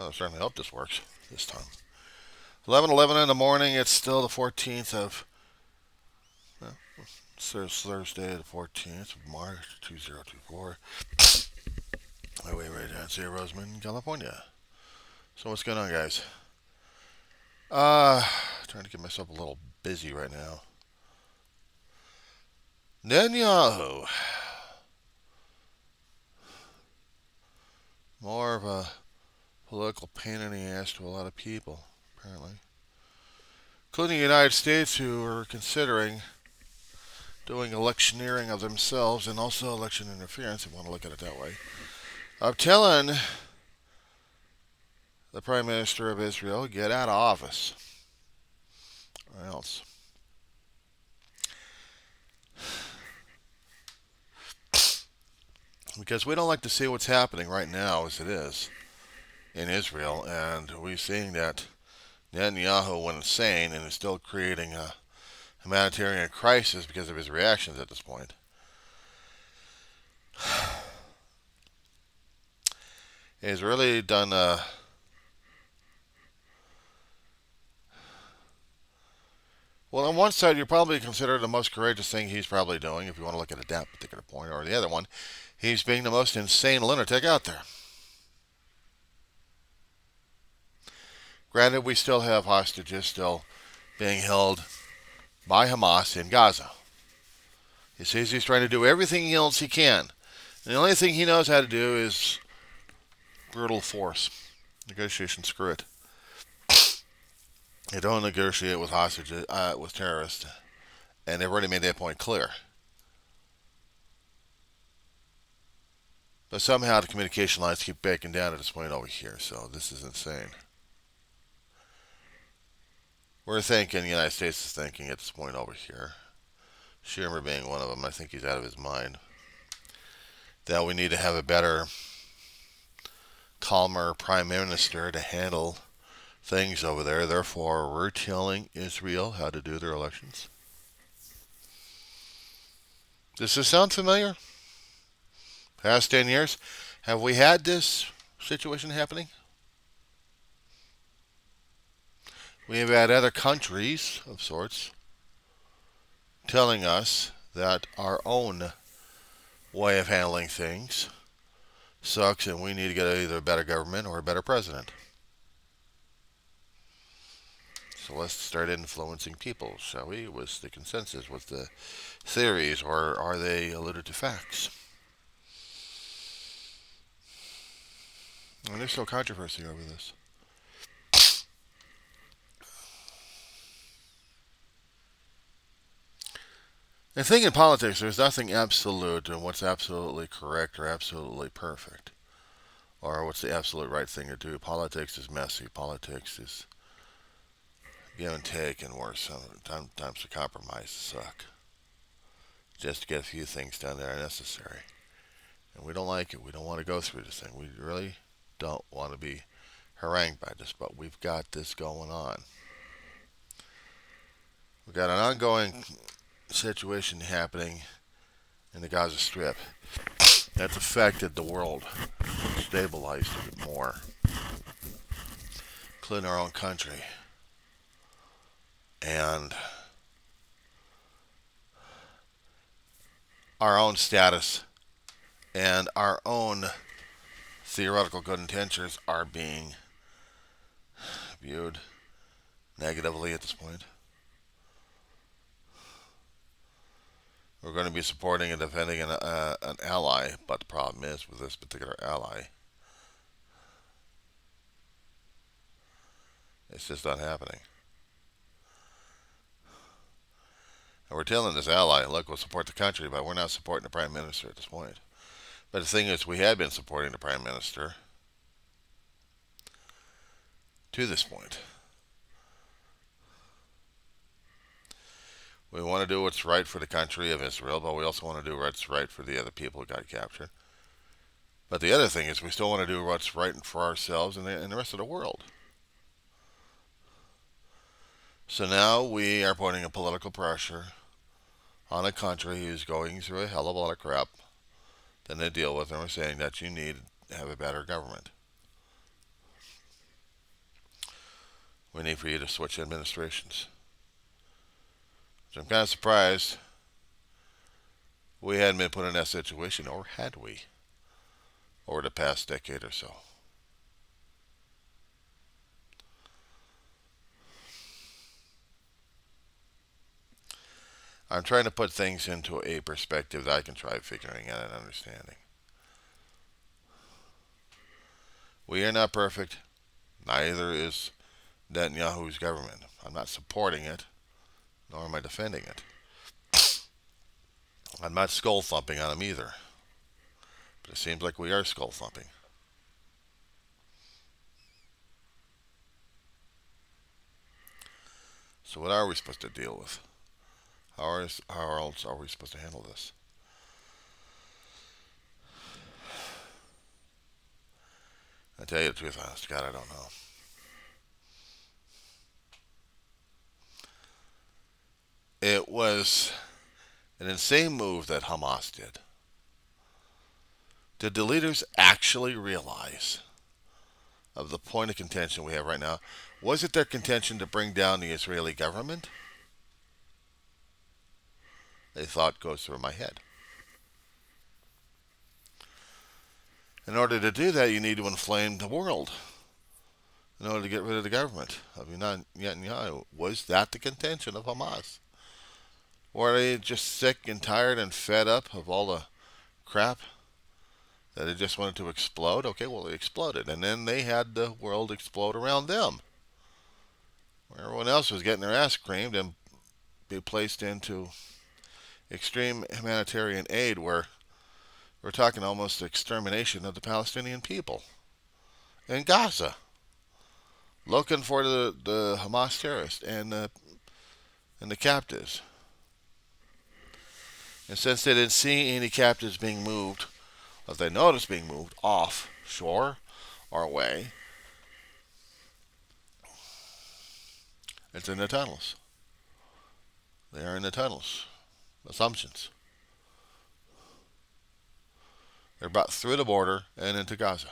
Well, I certainly hope this works this time. 11:11 in the morning. It's still the 14th of. Well, it's Thursday, the 14th of March, 2024. Highway right down to Roseman, California. So what's going on, guys? Uh, Trying to get myself a little busy right now. Netanyahu, more of a political pain in the ass to a lot of people, apparently, including the United States, who are considering doing electioneering of themselves and also election interference, if you want to look at it that way. I'm telling the Prime Minister of Israel, get out of office, or else. Because we don't like to see what's happening right now as it is in Israel, and we're seeing that Netanyahu went insane and is still creating a humanitarian crisis because of his reactions at this point. He's really done well, on one side, you probably consider the most courageous thing he's probably doing, if you want to look at it at that particular point, or the other one, he's being the most insane lunatic out there. Granted, we still have hostages still being held by Hamas in Gaza. He says he's trying to do everything else he can. And the only thing he knows how to do is brutal force. Negotiation, screw it. You don't negotiate with hostages, with terrorists. And they've already made that point clear. But somehow the communication lines keep breaking down at this point over here, so this is insane. We're thinking, the United States is thinking at this point over here, Shumer being one of them, I think he's out of his mind, that we need to have a better, calmer prime minister to handle things over there. Therefore, we're telling Israel how to do their elections. Does this sound familiar? Past 10 years, have we had this situation happening? We have had other countries of sorts telling us that our own way of handling things sucks and we need to get either a better government or a better president. So let's start influencing people, shall we? What's the consensus? What's the theories? Or are they alluded to facts? And there's still controversy over this. The thing in politics, there's nothing absolute and what's absolutely correct or absolutely perfect, or what's the absolute right thing to do. Politics is messy. Politics is give and take, and worse. Sometimes the compromises suck. Just to get a few things done that are necessary. And we don't like it. We don't want to go through this thing. We really don't want to be harangued by this, but we've got this going on. We've got an ongoing situation happening in the Gaza Strip that's affected the world, stabilized it more, including our own country. And our own status and our own theoretical good intentions are being viewed negatively at this point. We're going to be supporting and defending an ally, but the problem is with this particular ally, it's just not happening. And we're telling this ally, look, we'll support the country, but we're not supporting the Prime Minister at this point. But the thing is, we had been supporting the Prime Minister to this point. We want to do what's right for the country of Israel, but we also want to do what's right for the other people who got captured. But the other thing is, we still want to do what's right for ourselves and the rest of the world. So now we are putting a political pressure on a country who's going through a hell of a lot of crap than they deal with, and we're saying that you need to have a better government. We need for you to switch administrations. So I'm kind of surprised we hadn't been put in that situation, or had we, over the past decade or so. I'm trying to put things into a perspective that I can try figuring out and understanding. We are not perfect. Neither is Netanyahu's government. I'm not supporting it, nor am I defending it. I'm not skull thumping on him either. But it seems like we are skull thumping. So what are we supposed to deal with? How else are we supposed to handle this? I tell you the truth, honest to God, I don't know. It was an insane move that Hamas did. Did the leaders actually realize of the point of contention we have right now? Was it their contention to bring down the Israeli government? They thought goes through my head. In order to do that, you need to inflame the world in order to get rid of the government of Netanyahu. Was that the contention of Hamas? Or are they just sick and tired and fed up of all the crap that they just wanted to explode? Okay, well, it exploded. And then they had the world explode around them. Where everyone else was getting their ass creamed and be placed into extreme humanitarian aid where we're talking almost extermination of the Palestinian people in Gaza, looking for the Hamas terrorists and the captives. And since they didn't see any captives being moved, or they noticed being moved offshore or away, it's in the tunnels. They are in the tunnels. Assumptions. They're about through the border and into Gaza.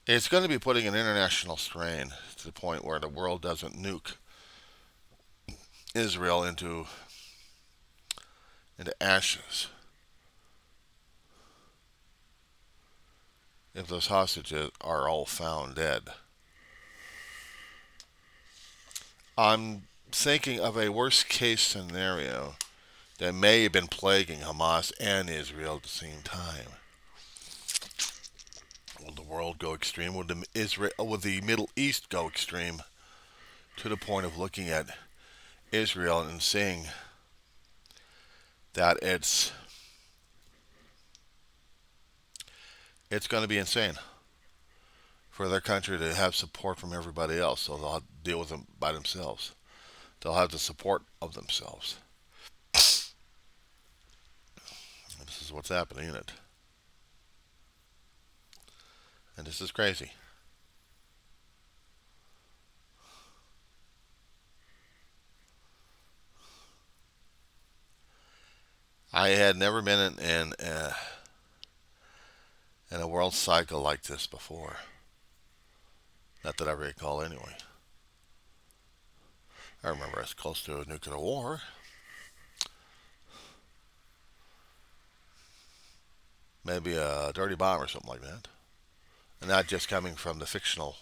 It's going to be putting an international strain to the point where the world doesn't nuke Israel into ashes if those hostages are all found dead. I'm thinking of a worst case scenario that may have been plaguing Hamas and Israel at the same time. Will the world go extreme? Will the Middle East go extreme to the point of looking at Israel and seeing that it's going to be insane for their country to have support from everybody else, so they'll have to deal with them by themselves. They'll have the support of themselves. And this is what's happening in it. And this is crazy. I had never been in a world cycle like this before. Not that I recall anyway. I remember I was close to a nuclear war. Maybe a dirty bomb or something like that. And not just coming from the fictional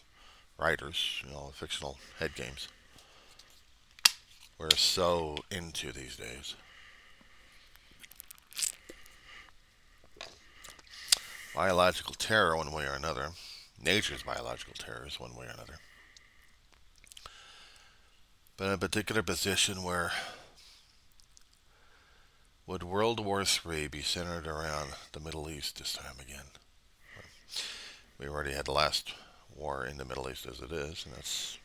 writers, fictional head games. We're so into these days. Biological terror, one way or another. Nature's biological terror is one way or another. But in a particular position where would World War III be centered around the Middle East this time again? We already had the last war in the Middle East as it is, and that's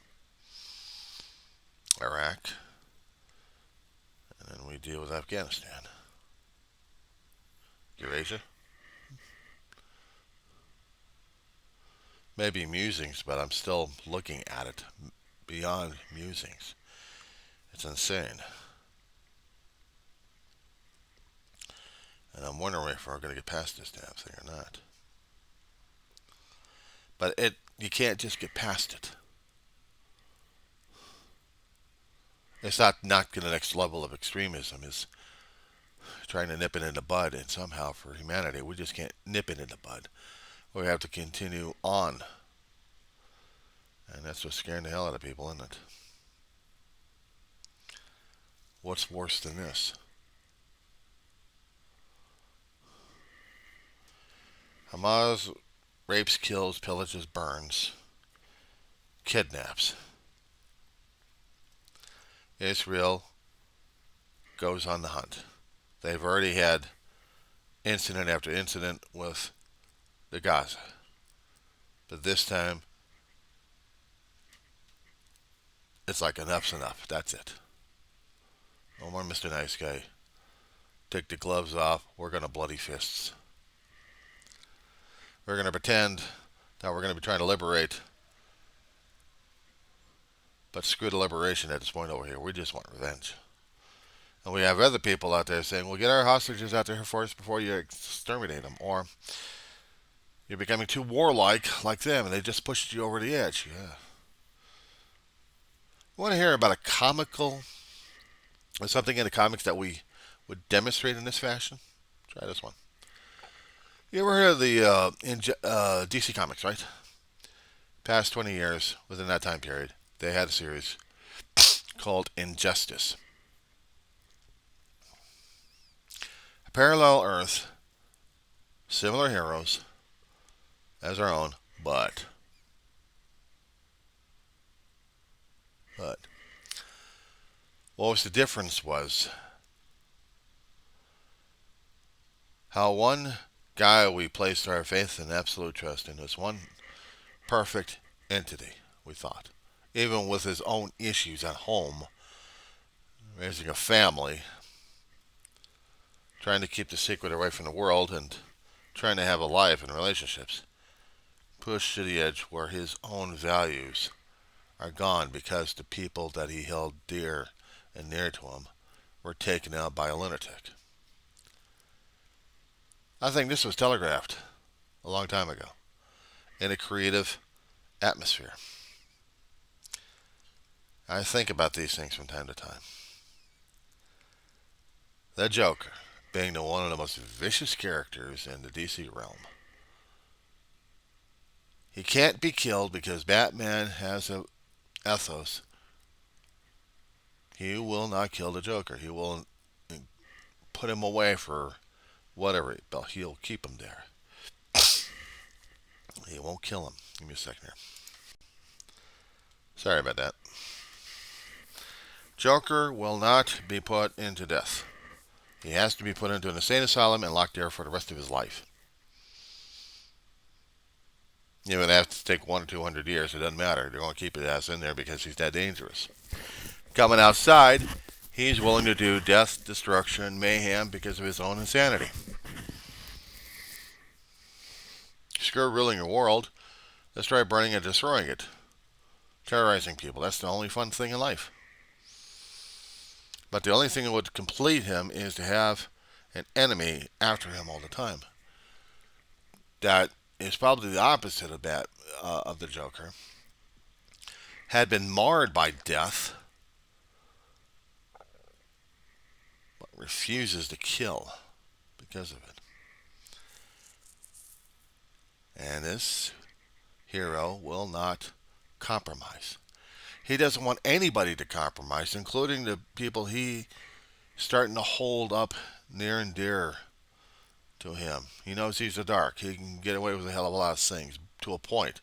Iraq. And then we deal with Afghanistan. Eurasia? Maybe musings, but I'm still looking at it beyond musings. It's insane. And I'm wondering if we're going to get past this damn thing or not. But you can't just get past it. It's not the next level of extremism is trying to nip it in the bud, and somehow for humanity we just can't nip it in the bud. We have to continue on, and that's what's scaring the hell out of people, isn't it? What's worse than this? Hamas rapes, kills, pillages, burns, kidnaps. Israel goes on the hunt. They've already had incident after incident with the Gaza. But this time, it's like enough's enough. That's it. No more Mr. Nice Guy. Take the gloves off. We're going to bloody fists. We're going to pretend that we're going to be trying to liberate. But screw the liberation at this point over here. We just want revenge. And we have other people out there saying, well, get our hostages out there first before you exterminate them. Or you're becoming too warlike like them and they just pushed you over the edge. Yeah. You want to hear about a comical or something in the comics that we would demonstrate in this fashion? Try this one. You ever heard of the DC Comics, right? Past 20 years, within that time period, they had a series called Injustice. A parallel Earth, similar heroes as our own, but what was the difference was how one guy we placed our faith and absolute trust in was one perfect entity, we thought. Even with his own issues at home, raising a family, trying to keep the secret away from the world, and trying to have a life and relationships, pushed to the edge where his own values are gone because the people that he held dear and near to him were taken out by a lunatic. I think this was telegraphed a long time ago in a creative atmosphere. I think about these things from time to time. The Joker being one of the most vicious characters in the DC realm. He can't be killed because Batman has an ethos. He will not kill the Joker. He will put him away for whatever, but he'll keep him there. He won't kill him. Give me a second here. Sorry about that. Joker will not be put into death. He has to be put into an insane asylum and locked there for the rest of his life. Even if it has to take 100 or 200 years, it doesn't matter. They're going to keep his ass in there because he's that dangerous. Coming outside, he's willing to do death, destruction, mayhem because of his own insanity. Screw ruling your world. Let's try burning and destroying it. Terrorizing people. That's the only fun thing in life. But the only thing that would complete him is to have an enemy after him all the time. That is probably the opposite of that of the Joker. Had been marred by death, but refuses to kill because of it. And this hero will not compromise. He doesn't want anybody to compromise, including the people he's starting to hold up near and dear to him. He knows he's the dark. He can get away with a hell of a lot of things to a point.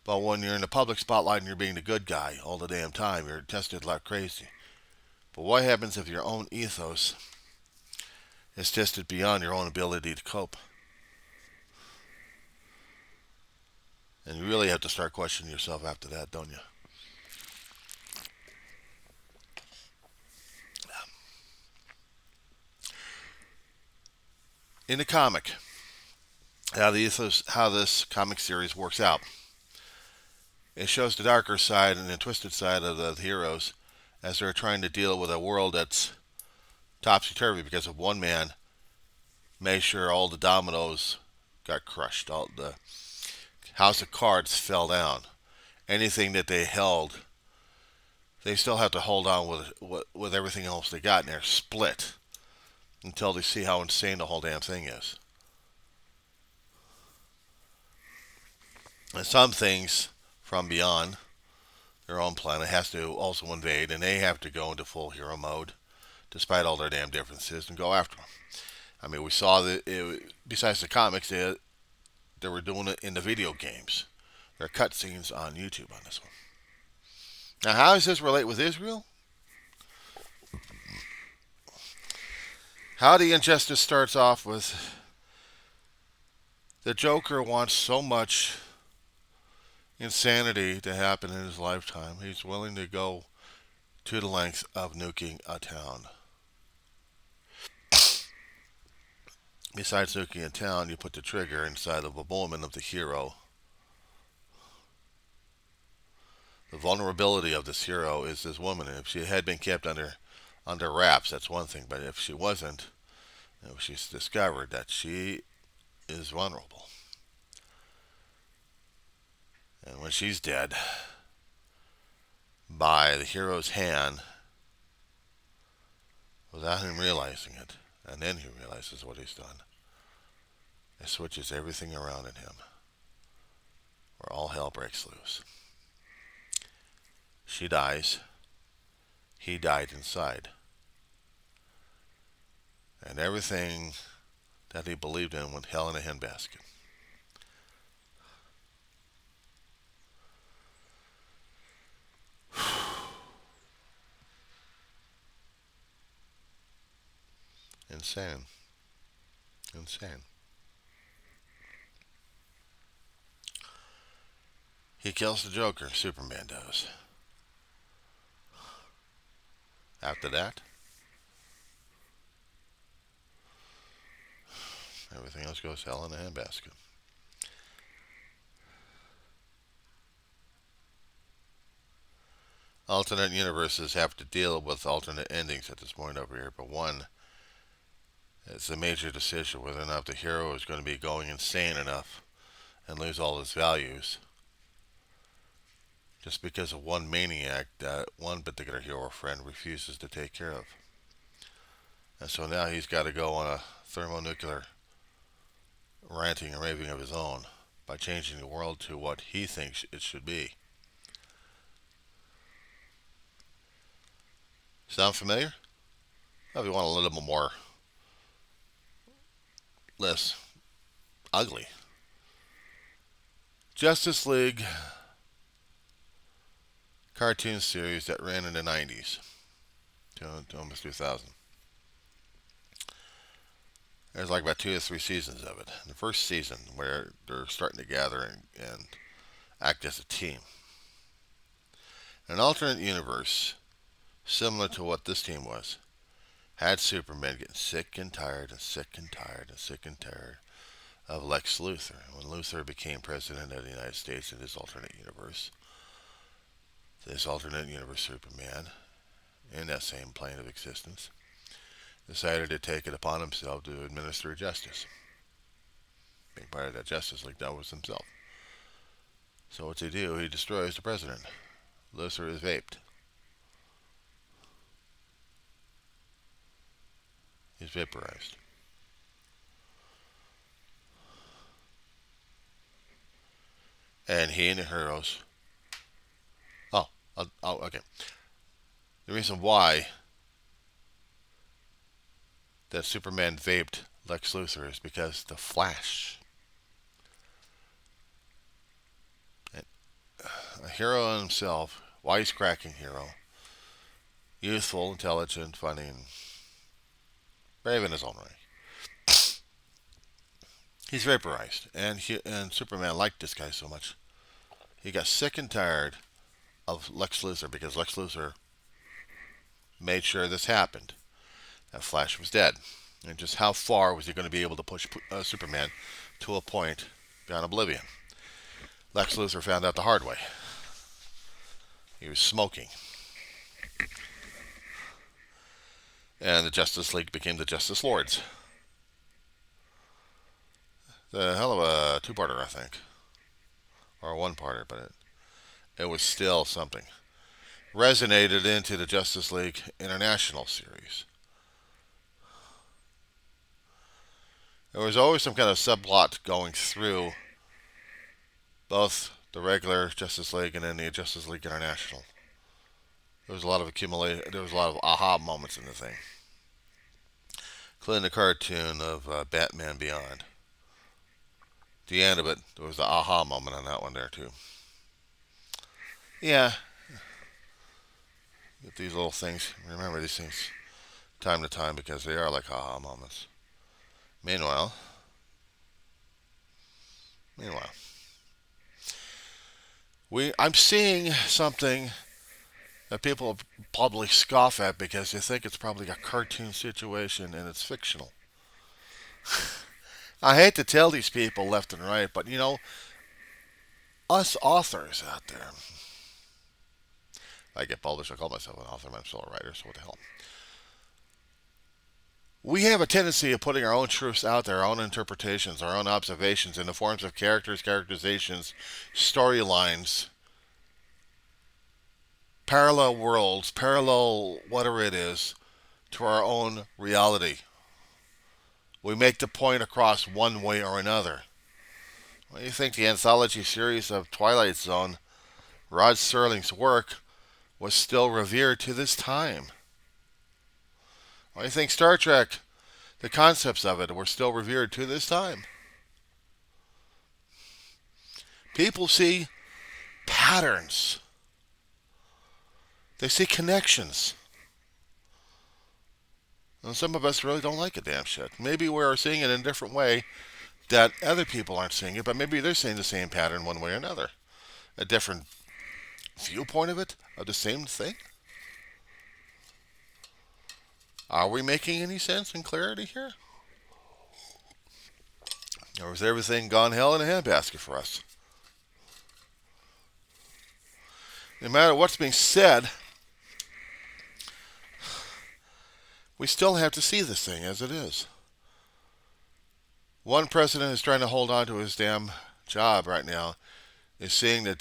But when you're in the public spotlight and you're being the good guy all the damn time, you're tested like crazy. But what happens if your own ethos is tested beyond your own ability to cope? And you really have to start questioning yourself after that, don't you? In the comic, how this comic series works out. It shows the darker side and the twisted side of the heroes as they're trying to deal with a world that's topsy-turvy because of one man made sure all the dominoes got crushed. All the House of Cards fell down. Anything that they held, they still have to hold on with everything else they got, and they're split until they see how insane the whole damn thing is. And some things from beyond their own planet has to also invade, and they have to go into full hero mode, despite all their damn differences, and go after them. I mean, we saw that besides the comics, they were doing it in the video games. There are cutscenes on YouTube on this one. Now, how does this relate with Israel? How the injustice starts off with the Joker wants so much insanity to happen in his lifetime, he's willing to go to the length of nuking a town. Besides nuking a town, you put the trigger inside of a woman of the hero. The vulnerability of this hero is this woman. And if she had been kept under wraps, that's one thing. But if she wasn't, if she's discovered that she is vulnerable, and when she's dead by the hero's hand, without him realizing it, and then he realizes what he's done, it switches everything around in him, where all hell breaks loose. She dies. He died inside. And everything that he believed in went hell in a handbasket. Insane. Insane. He kills the Joker, Superman does. After that, everything else goes hell in a handbasket. Alternate universes have to deal with alternate endings at this point over here, but one is a major decision whether or not the hero is going to be going insane enough and lose all his values just because of one maniac that one particular hero friend refuses to take care of. And so now he's got to go on a thermonuclear ranting and raving of his own by changing the world to what he thinks it should be. Sound familiar? Well, if you want a little bit more, less ugly. Justice League cartoon series that ran in the 90s to almost 2000. There's like about 2 or 3 seasons of it. The first season where they're starting to gather and act as a team. An alternate universe, similar to what this team was, had Superman getting sick and tired and sick and tired and sick and tired of Lex Luthor. When Luthor became president of the United States in this alternate universe Superman, in that same plane of existence, decided to take it upon himself to administer justice. Being part of that Justice League, that was himself. So what's he do? He destroys the president. Luthor is vaped. He's vaporized. And he and the heroes... okay. The reason why that Superman vaped Lex Luthor is because the Flash, a hero himself, wisecracking hero, youthful, intelligent, funny, and brave in his own way. He's vaporized, and Superman liked this guy so much, he got sick and tired of Lex Luthor because Lex Luthor made sure this happened. That Flash was dead. And just how far was he going to be able to push Superman to a point beyond oblivion? Lex Luthor found out the hard way. He was smoking. And the Justice League became the Justice Lords. The hell of a two-parter, I think. or one parter, but it was still something. Resonated into the Justice League International series. There was always some kind of subplot going through both the regular Justice League and then the Justice League International. There was a lot of there was a lot of aha moments in the thing, including the cartoon of Batman Beyond. The end of it, there was the aha moment on that one there too. Yeah, get these little things. Remember these things time to time because they are like aha moments. Meanwhile, meanwhile, I'm seeing something that people probably scoff at because they think it's probably a cartoon situation and it's fictional. I hate to tell these people left and right, but you know, us authors out there, I get published, I call myself an author, I'm still a writer, so what the hell. We have a tendency of putting our own truths out there, our own interpretations, our own observations in the forms of characters, characterizations, storylines, parallel worlds, parallel whatever it is, to our own reality. We make the point across one way or another. What do you think the anthology series of Twilight Zone, Rod Serling's work, was still revered to this time? Why do you think Star Trek, the concepts of it, were still revered to this time? People see patterns. They see connections. And some of us really don't like a damn shit. Maybe we're seeing it in a different way that other people aren't seeing it, but maybe they're seeing the same pattern one way or another. A different viewpoint of it, of the same thing. Are we making any sense and clarity here? Or is everything gone hell in a handbasket for us? No matter what's being said, we still have to see this thing as it is. One president is trying to hold on to his damn job right now, is seeing his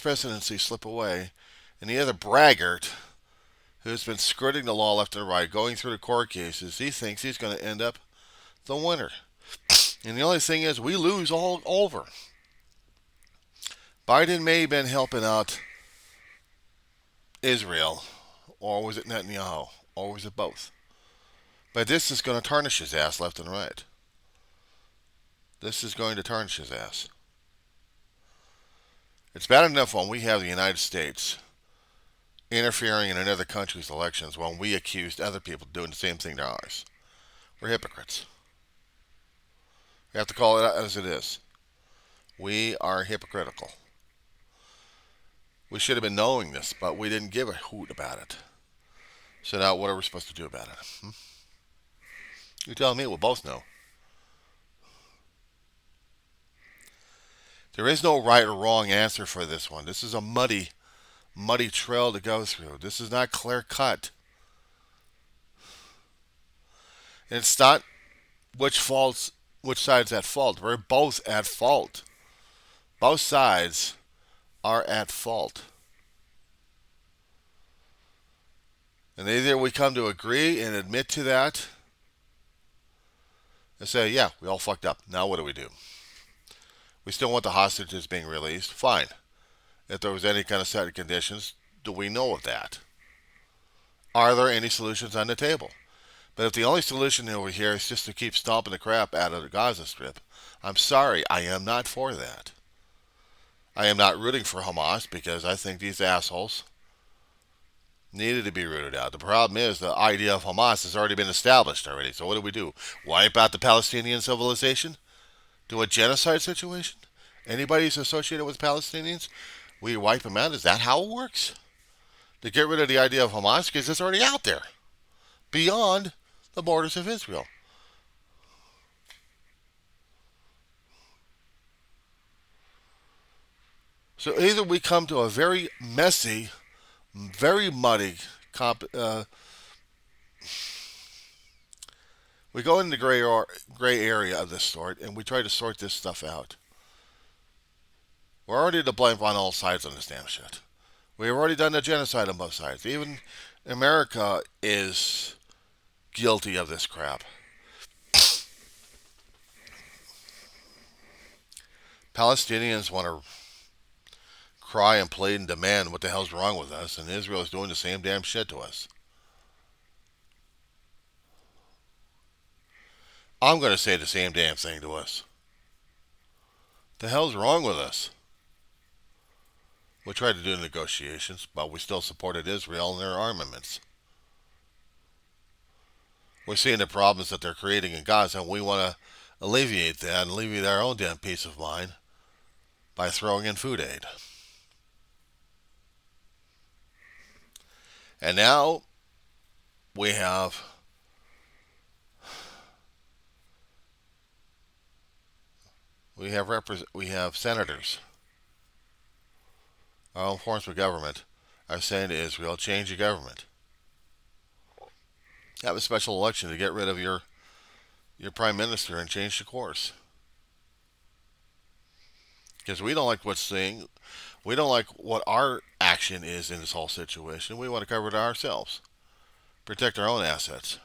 presidency slip away, and the other braggart who's been skirting the law left and right, going through the court cases, he thinks he's going to end up the winner. And the only thing is, we lose all over. Biden may have been helping out Israel, or was it Netanyahu, or was it both? But this is going to tarnish his ass left and right. This is going to tarnish his ass. It's bad enough when we have the United States interfering in another country's elections when we accused other people of doing the same thing to ours. We're hypocrites. We have to call it as it is. We are hypocritical. We should have been knowing this, but we didn't give a hoot about it. So now what are we supposed to do about it? You tell me, we'll both know. There is no right or wrong answer for this one. This is a muddy trail to go through. This is not clear cut. And it's not which side's at fault. We're both at fault. Both sides are at fault. And either we come to agree and admit to that and say, yeah, we all fucked up. Now what do we do? We still want the hostages being released. Fine. If there was any kind of set of conditions, do we know of that? Are there any solutions on the table? But if the only solution over here is just to keep stomping the crap out of the Gaza Strip, I'm sorry, I am not for that. I am not rooting for Hamas because I think these assholes needed to be rooted out. The problem is the idea of Hamas has already been established already. So what do? Wipe out the Palestinian civilization? Do a genocide situation? Anybody who's associated with Palestinians, we wipe them out? Is that how it works? To get rid of the idea of Hamas because it's already out there, beyond the borders of Israel. So either we come to a very messy, very muddy We go into the gray area of this sort, and we try to sort this stuff out. We're already to blame on all sides on this damn shit. We've already done the genocide on both sides. Even America is guilty of this crap. Palestinians want to cry and plead and demand what the hell's wrong with us, and Israel is doing the same damn shit to us. I'm going to say the same damn thing to us. The hell's wrong with us? We tried to do negotiations, but we still supported Israel and their armaments. We're seeing the problems that they're creating in Gaza, and we want to alleviate that and alleviate our own damn peace of mind by throwing in food aid. And now we have we have senators, our own forms of government, are saying to Israel, change your government. Have a special election to get rid of your prime minister and change the course. Because we don't like what's saying. We don't like what our action is in this whole situation. We want to cover it ourselves. Protect our own assets.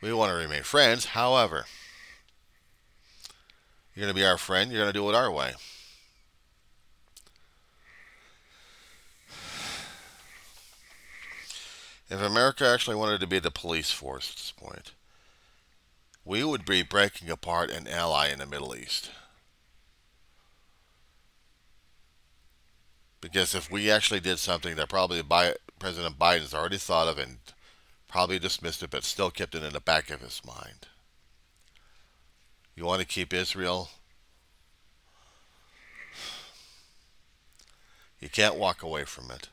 We want to remain friends. However, you're going to be our friend. You're going to do it our way. If America actually wanted to be the police force at this point, we would be breaking apart an ally in the Middle East. Because if we actually did something that probably President Biden's already thought of and probably dismissed it, but still kept it in the back of his mind. You want to keep Israel? You can't walk away from it.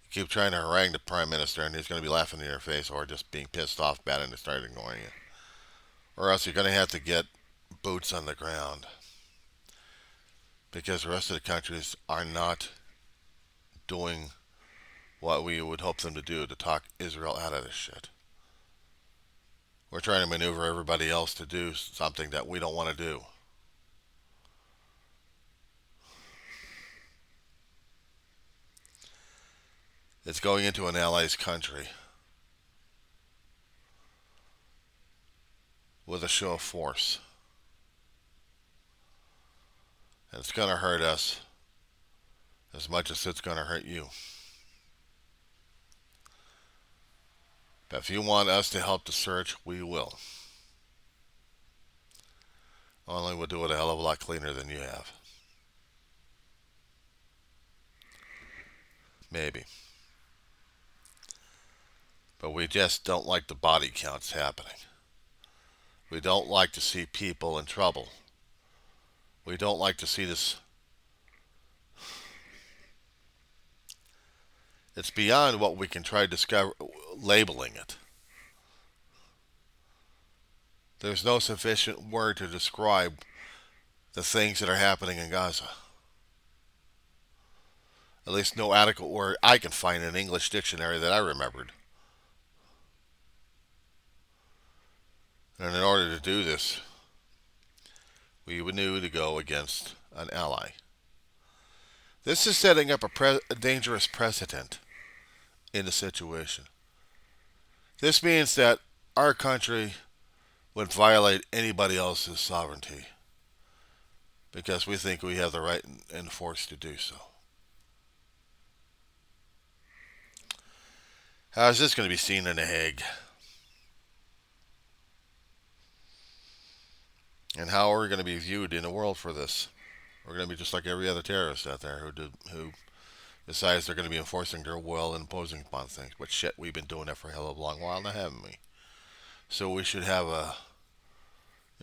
You keep trying to harangue the prime minister, and he's going to be laughing in your face or just being pissed off about it and start ignoring you. Or else you're going to have to get boots on the ground. Because the rest of the countries are not doing what we would hope them to do to talk Israel out of this shit. We're trying to maneuver everybody else to do something that we don't want to do. It's going into an ally's country with a show of force. And it's going to hurt us as much as it's going to hurt you. But if you want us to help the search, we will. Only we'll do it a hell of a lot cleaner than you have. Maybe. But we just don't like the body counts happening. We don't like to see people in trouble. We don't like to see this. It's beyond what we can try to discover, labeling it. There's no sufficient word to describe the things that are happening in Gaza. At least no adequate word I can find in an English dictionary that I remembered. And in order to do this, we would need to go against an ally. This is setting up a dangerous precedent in the situation. This means that our country would violate anybody else's sovereignty because we think we have the right and force to do so. How is this going to be seen in The Hague? And how are we going to be viewed in the world for this? We're going to be just like every other terrorist out there who decides they're going to be enforcing their will and imposing upon things. But shit, we've been doing that for a hell of a long while now, haven't we? So we should have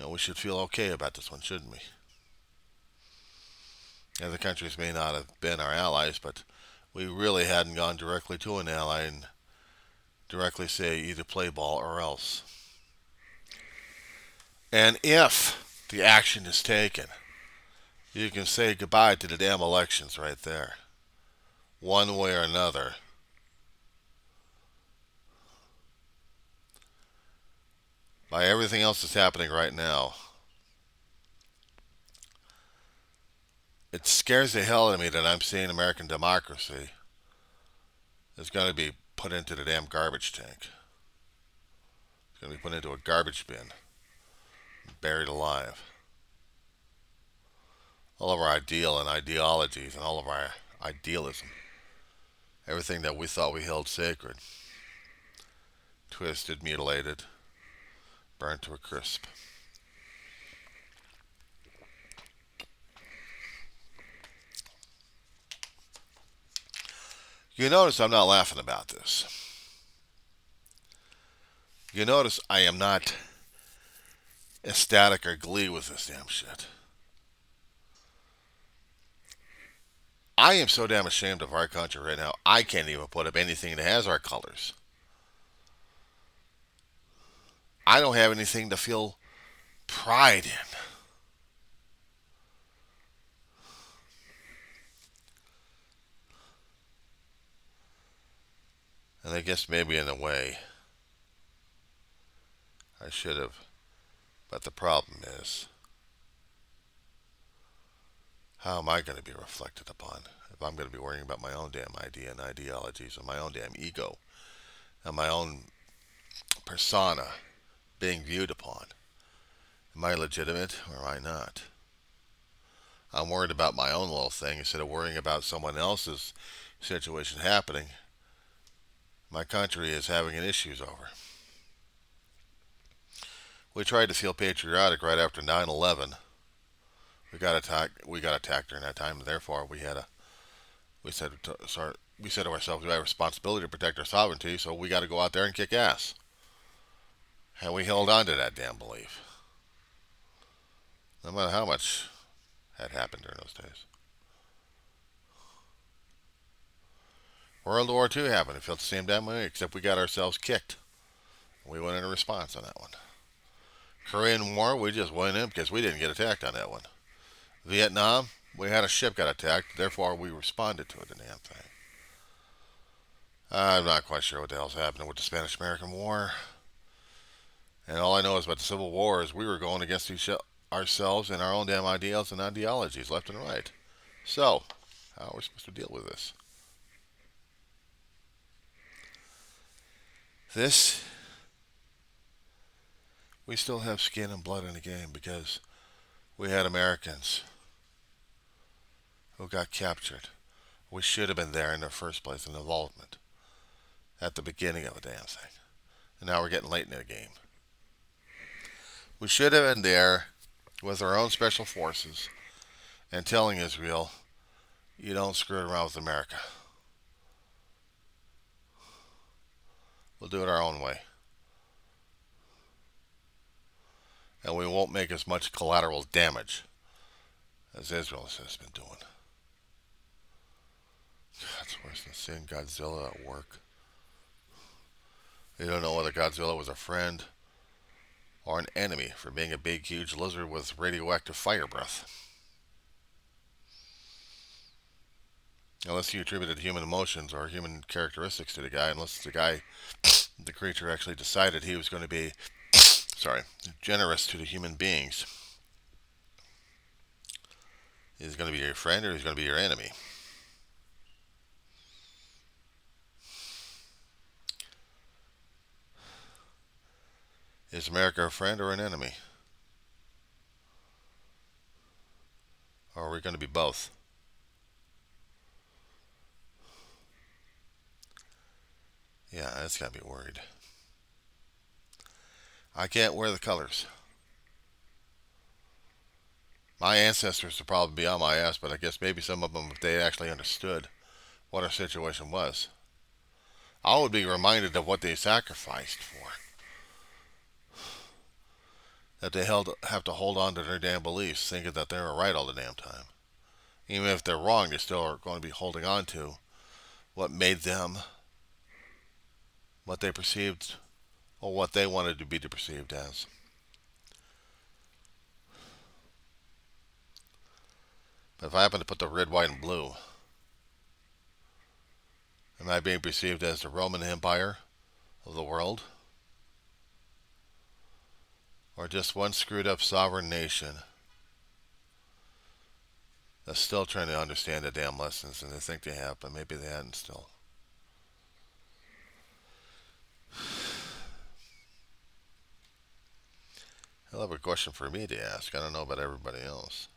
we should feel okay about this one, shouldn't we? And the countries may not have been our allies, but we really hadn't gone directly to an ally and directly say either play ball or else. And if the action is taken, you can say goodbye to the damn elections right there. One way or another. by everything else that's happening right now, it scares the hell out of me that I'm seeing American democracy is going to be put into the damn garbage tank. It's going to be put into a garbage bin, buried alive. All of our ideal and ideologies and all of our idealism, everything that we thought we held sacred, twisted, mutilated, burnt to a crisp. You notice I'm not laughing about this. You notice I am not ecstatic or glee with this damn shit. I am so damn ashamed of our country right now, I can't even put up anything that has our colors. I don't have anything to feel pride in. And I guess maybe in a way I should have. But the problem is, how am I going to be reflected upon if I'm going to be worrying about my own damn idea and ideologies and my own damn ego and my own persona being viewed upon? Am I legitimate or am I not? I'm worried about my own little thing instead of worrying about someone else's situation happening. My country is having an issues over. We tried to feel patriotic right after 9/11. We got attacked. We got attacked during that time, and therefore we had a. We said to ourselves, we have a responsibility to protect our sovereignty, so we got to go out there and kick ass. And we held on to that damn belief, no matter how much had happened during those days. World War II happened. It felt the same damn way, except we got ourselves kicked. We went in a response on that one. Korean War, we just went in because we didn't get attacked on that one. Vietnam, we had a ship got attacked, therefore we responded to it, the damn thing. I'm not quite sure what the hell's happening with the Spanish-American War. And all I know is about the Civil War is we were going against ourselves and our own damn ideals and ideologies, left and right. So, how are we supposed to deal with this? We still have skin and blood in the game because we had Americans who got captured. We should have been there in the first place in involvement at the beginning of the damn thing. And now we're getting late in the game. We should have been there with our own special forces and telling Israel, you don't screw around with America. We'll do it our own way. And we won't make as much collateral damage as Israel has been doing. It's worse than seeing Godzilla at work. You don't know whether Godzilla was a friend or an enemy for being a big, huge lizard with radioactive fire breath. Unless you attributed human emotions or human characteristics to the guy, unless the creature actually decided he was going to be, generous to the human beings. He's going to be your friend or he's going to be your enemy. Is America a friend or an enemy? Or are we going to be both? Yeah, that's got to be worried. I can't wear the colors. My ancestors would probably be on my ass, but I guess maybe some of them, if they actually understood what our situation was, I would be reminded of what they sacrificed for. That they have to hold on to their damn beliefs, thinking that they were right all the damn time. Even if they're wrong, they still are going to be holding on to what made them what they perceived or what they wanted to be perceived as. But if I happen to put the red, white, and blue, am I being perceived as the Roman Empire of the world? or just one screwed up sovereign nation that's still trying to understand the damn lessons, and they think they have, but maybe they hadn't still. I'll have a question for me to ask. I don't know about everybody else.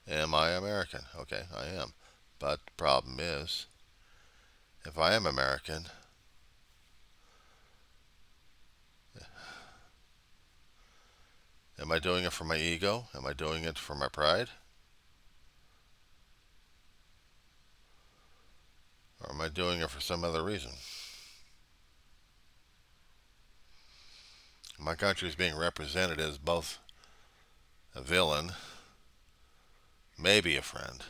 Am I American? Okay, I am. But the problem is, if I am American, am I doing it for my ego? Am I doing it for my pride? Or am I doing it for some other reason? My country is being represented as both a villain, maybe a friend,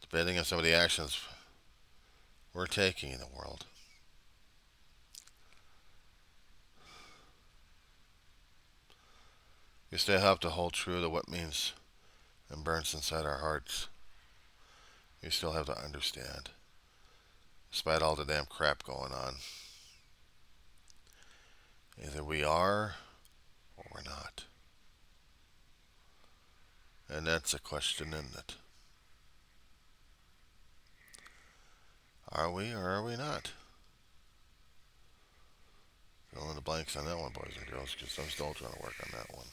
depending on some of the actions we're taking in the world. We still have to hold true to what means and burns inside our hearts. We still have to understand, despite all the damn crap going on. Either we are or we're not. And that's a question, isn't it? Are we or are we not? Fill in the blanks on that one, boys and girls, because I'm still trying to work on that one.